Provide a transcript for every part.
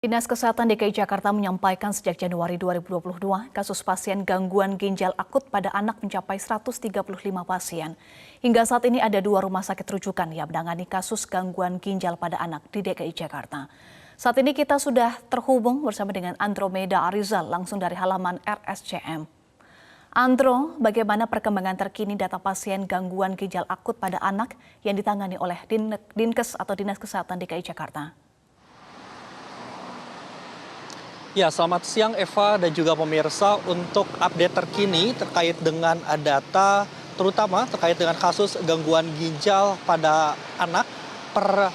Dinas Kesehatan DKI Jakarta menyampaikan sejak Januari 2022, kasus pasien gangguan ginjal akut pada anak mencapai 135 pasien. Hingga saat ini ada 2 rumah sakit rujukan yang menangani kasus gangguan ginjal pada anak di DKI Jakarta. Saat ini kita sudah terhubung bersama dengan Andromeda Arizal langsung dari halaman RSCM. Andro, bagaimana perkembangan terkini data pasien gangguan ginjal akut pada anak yang ditangani oleh Dinkes atau Dinas Kesehatan DKI Jakarta? Ya, selamat siang Eva dan juga pemirsa. Untuk update terkini terkait dengan data terutama terkait dengan kasus gangguan ginjal pada anak per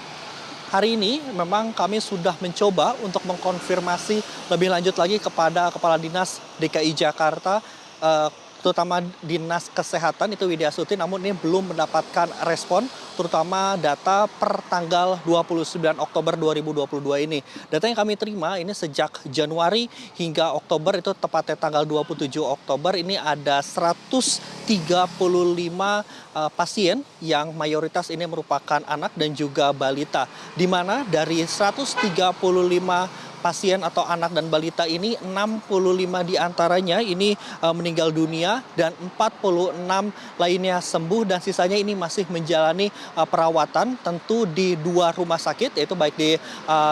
hari ini memang kami sudah mencoba untuk mengkonfirmasi lebih lanjut lagi kepada Kepala Dinas DKI Jakarta, terutama Dinas Kesehatan itu Widya Stuti, namun ini belum mendapatkan respon terutama data per tanggal 29 Oktober 2022 ini. Data yang kami terima ini sejak Januari hingga Oktober, itu tepatnya tanggal 27 Oktober, ini ada 135 pasien yang mayoritas ini merupakan anak dan juga balita. Di mana dari 135 pasien atau anak dan balita ini 65 diantaranya ini meninggal dunia dan 46 lainnya sembuh, dan sisanya ini masih menjalani perawatan tentu di 2 rumah sakit, yaitu baik di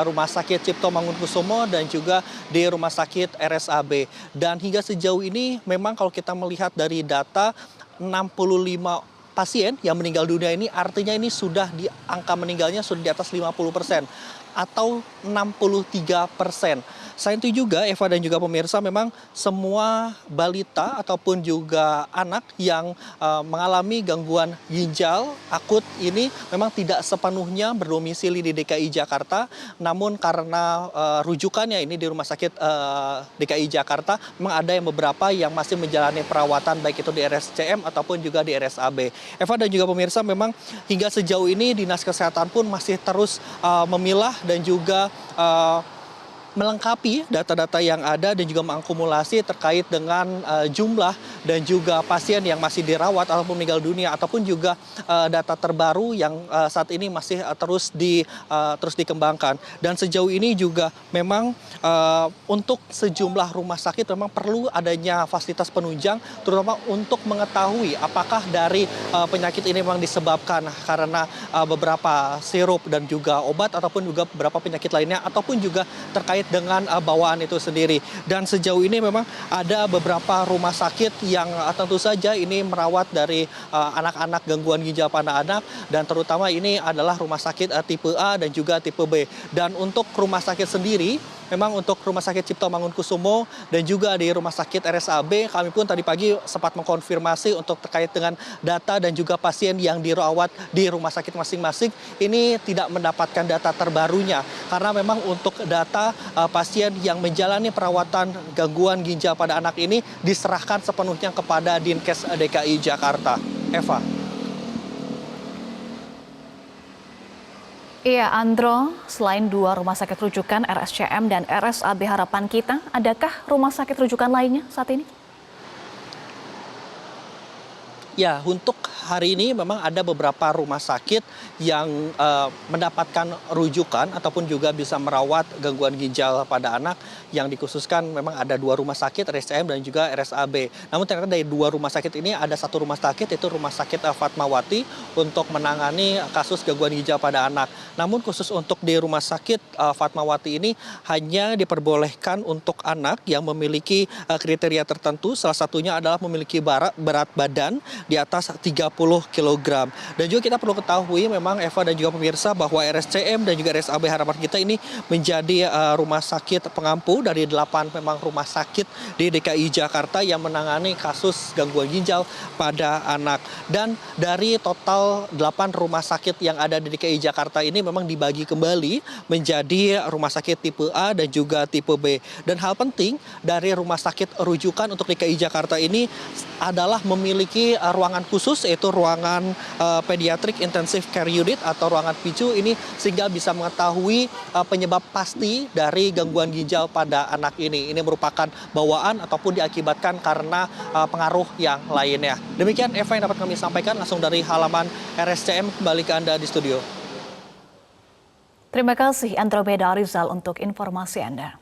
Rumah Sakit Cipto Mangunkusumo dan juga di Rumah Sakit RSAB. Dan hingga sejauh ini memang kalau kita melihat dari data 65 pasien yang meninggal dunia ini, artinya ini sudah di angka meninggalnya sudah di atas 50% atau 63%. Selain itu juga Eva dan juga pemirsa, memang semua balita ataupun juga anak yang mengalami gangguan ginjal akut ini memang tidak sepenuhnya berdomisili di DKI Jakarta, namun karena rujukannya ini di Rumah Sakit DKI Jakarta, memang ada yang beberapa yang masih menjalani perawatan baik itu di RSCM ataupun juga di RSAB. Eva dan juga pemirsa, memang hingga sejauh ini Dinas Kesehatan pun masih terus memilah dan juga melengkapi data-data yang ada dan juga mengakumulasi terkait dengan jumlah dan juga pasien yang masih dirawat ataupun meninggal dunia, ataupun juga data terbaru yang saat ini masih terus dikembangkan. Dan sejauh ini juga memang untuk sejumlah rumah sakit memang perlu adanya fasilitas penunjang, terutama untuk mengetahui apakah dari penyakit ini memang disebabkan karena beberapa sirup dan juga obat, ataupun juga beberapa penyakit lainnya, ataupun juga terkait dengan bawaan itu sendiri. Dan sejauh ini memang ada beberapa rumah sakit yang tentu saja ini merawat dari anak-anak gangguan ginjal pada anak, dan terutama ini adalah rumah sakit tipe A dan juga tipe B. Dan untuk rumah sakit sendiri, memang untuk Rumah Sakit Cipto Mangunkusumo dan juga di Rumah Sakit RSAB, kami pun tadi pagi sempat mengkonfirmasi untuk terkait dengan data dan juga pasien yang dirawat di rumah sakit masing-masing, ini tidak mendapatkan data terbarunya, karena memang untuk data pasien yang menjalani perawatan gangguan ginjal pada anak ini diserahkan sepenuhnya kepada Dinkes DKI Jakarta. Eva. Iya, Andro, selain 2 rumah sakit rujukan RSCM dan RSAB Harapan Kita, adakah rumah sakit rujukan lainnya saat ini? Ya, untuk hari ini memang ada beberapa rumah sakit yang mendapatkan rujukan ataupun juga bisa merawat gangguan ginjal pada anak, yang dikhususkan memang ada 2 rumah sakit, RSCM dan juga RSAB. Namun ternyata dari 2 rumah sakit ini ada 1 rumah sakit, yaitu Rumah Sakit Fatmawati, untuk menangani kasus gangguan ginjal pada anak. Namun khusus untuk di Rumah Sakit Fatmawati ini hanya diperbolehkan untuk anak yang memiliki kriteria tertentu, salah satunya adalah memiliki berat badan di atas 30 kg. Dan juga kita perlu ketahui memang Eva dan juga pemirsa, bahwa RSCM dan juga RSAB Harapan Kita ini menjadi rumah sakit pengampu dari 8 memang rumah sakit di DKI Jakarta yang menangani kasus gangguan ginjal pada anak. Dan dari total 8 rumah sakit yang ada di DKI Jakarta ini memang dibagi kembali menjadi rumah sakit tipe A dan juga tipe B. Dan hal penting dari rumah sakit rujukan untuk DKI Jakarta ini adalah memiliki ruangan khusus, yaitu ruangan pediatric intensive care unit atau ruangan PICU ini, sehingga bisa mengetahui penyebab pasti dari gangguan ginjal pada anak ini. Ini merupakan bawaan ataupun diakibatkan karena pengaruh yang lainnya. Demikian Eva yang dapat kami sampaikan langsung dari halaman RSCM, kembali ke Anda di studio. Terima kasih Andromeda Rizal untuk informasi Anda.